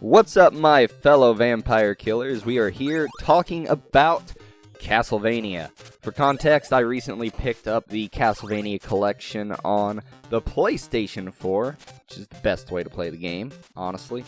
What's up, my fellow vampire killers? We are here talking about Castlevania. For context, I recently picked up the Castlevania collection on the PlayStation 4, which is the best way to play the game, honestly.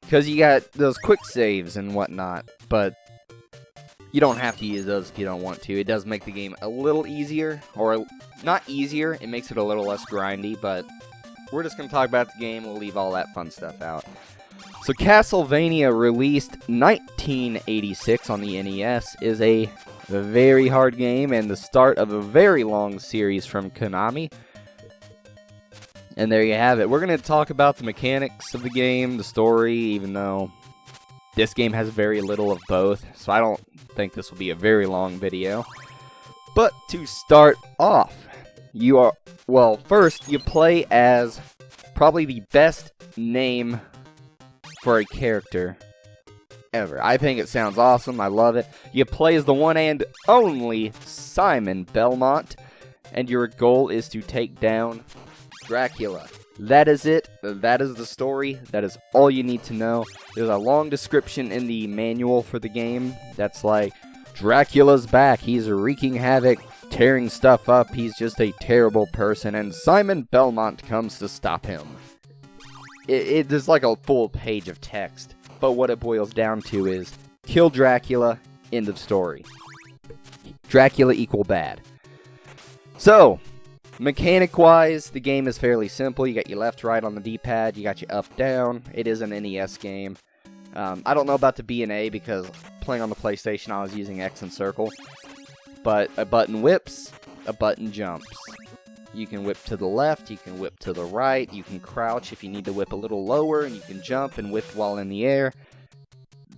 Because you got those quick saves and whatnot, but you don't have to use those if you don't want to. It does make the game a little easier, or not easier, it makes it a little less grindy, but we're just going to talk about the game. We'll leave all that fun stuff out. So Castlevania, released 1986 on the NES, is a very hard game and the start of a very long series from Konami. And there you have it. We're going to talk about the mechanics of the game, the story, even though this game has very little of both, so I don't think this will be a very long video. But to start off, first you play as probably the best name for a character ever. I think it sounds awesome. I love it. You play as the one and only Simon Belmont, and your goal is to take down Dracula. That is it. That is the story. That is all you need to know. There's a long description in the manual for the game that's like, Dracula's back. He's wreaking havoc, tearing stuff up. He's just a terrible person, and Simon Belmont comes to stop him. There's like a full page of text, but what it boils down to is, kill Dracula, end of story. Dracula equal bad. So, mechanic-wise, the game is fairly simple. You got your left, right on the D-pad, you got your up, down. It is an NES game. I don't know about the B and A because playing on the PlayStation I was using X and circle. But a button whips, a button jumps. You can whip to the left, you can whip to the right, you can crouch if you need to whip a little lower, and you can jump and whip while in the air.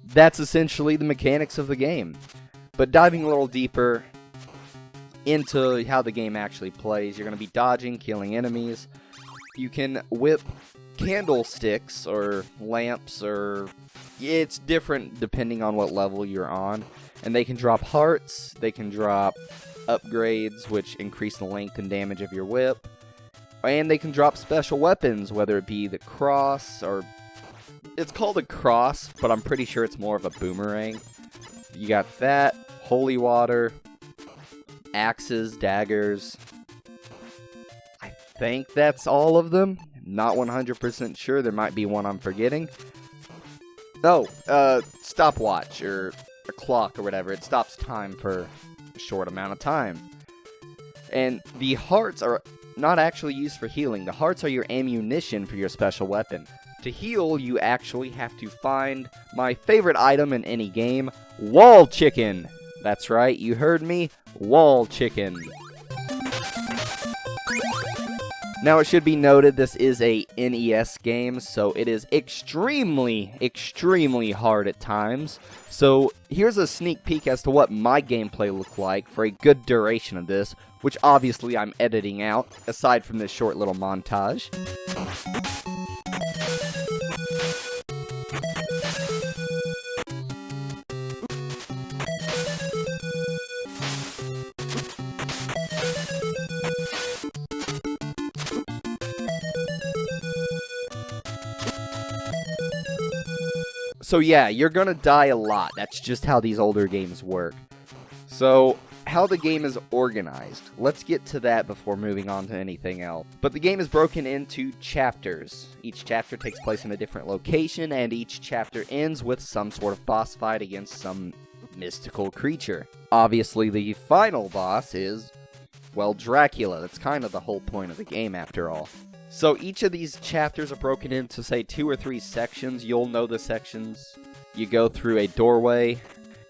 That's essentially the mechanics of the game. But diving a little deeper into how the game actually plays, you're going to be dodging, killing enemies. You can whip candlesticks or lamps, or it's different depending on what level you're on. And they can drop hearts, they can drop upgrades, which increase the length and damage of your whip, and they can drop special weapons, whether it be the cross, or it's called a cross, but I'm pretty sure it's more of a boomerang. You got that, holy water, axes, daggers. I think that's all of them. Not 100% sure. There might be one I'm forgetting. Stopwatch, or a clock, or whatever. It stops time for short amount of time. And the hearts are not actually used for healing. The hearts are your ammunition for your special weapon. To heal, you actually have to find my favorite item in any game, wall chicken. That's right, you heard me, wall chicken. Now, it should be noted this is a NES game, so it is extremely, extremely hard at times. So, here's a sneak peek as to what my gameplay looked like for a good duration of this, which obviously I'm editing out, aside from this short little montage. So yeah, you're gonna die a lot. That's just how these older games work. So, how the game is organized. Let's get to that before moving on to anything else. But the game is broken into chapters. Each chapter takes place in a different location, and each chapter ends with some sort of boss fight against some mystical creature. Obviously, the final boss is, well, Dracula. That's kind of the whole point of the game, after all. So each of these chapters are broken into, say, 2 or 3 sections. You'll know the sections. You go through a doorway.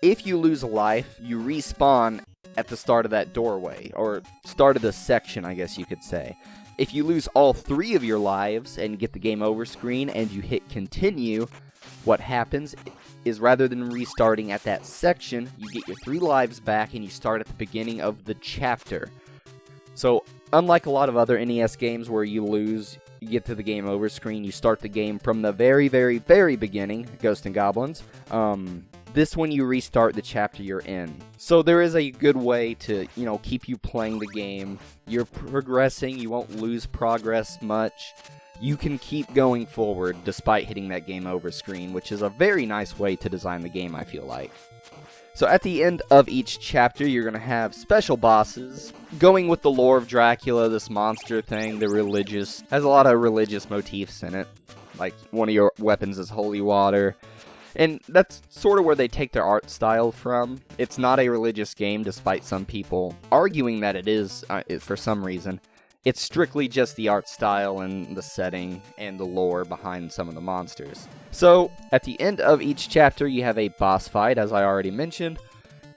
If you lose a life, you respawn at the start of that doorway, or start of the section, I guess you could say. If you lose all 3 of your lives and get the game over screen and you hit continue, what happens is, rather than restarting at that section, you get your 3 lives back and you start at the beginning of the chapter. So, unlike a lot of other NES games where you lose, you get to the game over screen, you start the game from the very, very, very beginning, Ghosts and Goblins. this when you restart the chapter you're in. So there is a good way to, keep you playing the game. You're progressing, you won't lose progress much. You can keep going forward despite hitting that game over screen, which is a very nice way to design the game, I feel like. So at the end of each chapter, you're going to have special bosses. Going with the lore of Dracula, this monster thing, has a lot of religious motifs in it. Like, one of your weapons is holy water. And that's sort of where they take their art style from. It's not a religious game, despite some people arguing that it is for some reason. It's strictly just the art style and the setting and the lore behind some of the monsters. So, at the end of each chapter, you have a boss fight, as I already mentioned.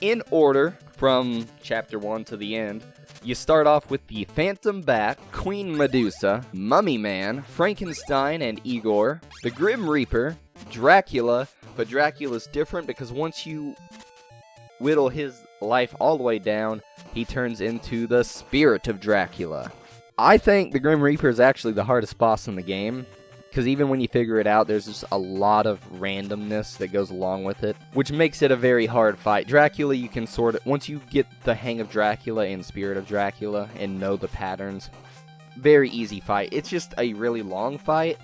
In order, from chapter 1 to the end, you start off with the Phantom Bat, Queen Medusa, Mummy Man, Frankenstein and Igor, the Grim Reaper, Dracula, but Dracula's different because once you whittle his life all the way down, he turns into the Spirit of Dracula. I think the Grim Reaper is actually the hardest boss in the game, because even when you figure it out, there's just a lot of randomness that goes along with it, which makes it a very hard fight. Dracula, you can once you get the hang of Dracula and Spirit of Dracula and know the patterns, very easy fight. It's just a really long fight,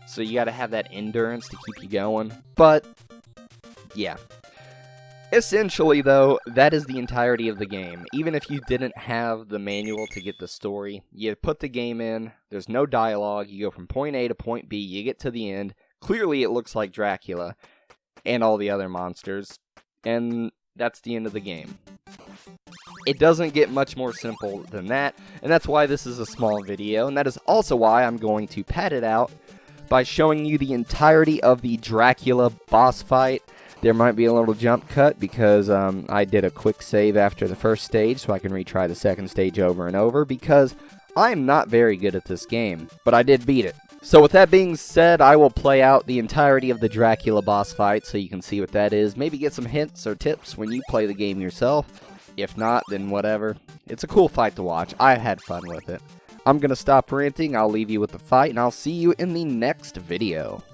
so you gotta have that endurance to keep you going. But, yeah. Essentially, though, that is the entirety of the game. Even if you didn't have the manual to get the story, you put the game in, there's no dialogue, you go from point A to point B, you get to the end, clearly it looks like Dracula and all the other monsters, and that's the end of the game. It doesn't get much more simple than that, and that's why this is a small video, and that is also why I'm going to pad it out by showing you the entirety of the Dracula boss fight. There might be a little jump cut because I did a quick save after the first stage so I can retry the second stage over and over because I'm not very good at this game, but I did beat it. So with that being said, I will play out the entirety of the Dracula boss fight so you can see what that is. Maybe get some hints or tips when you play the game yourself. If not, then whatever. It's a cool fight to watch. I had fun with it. I'm going to stop ranting, I'll leave you with the fight, and I'll see you in the next video.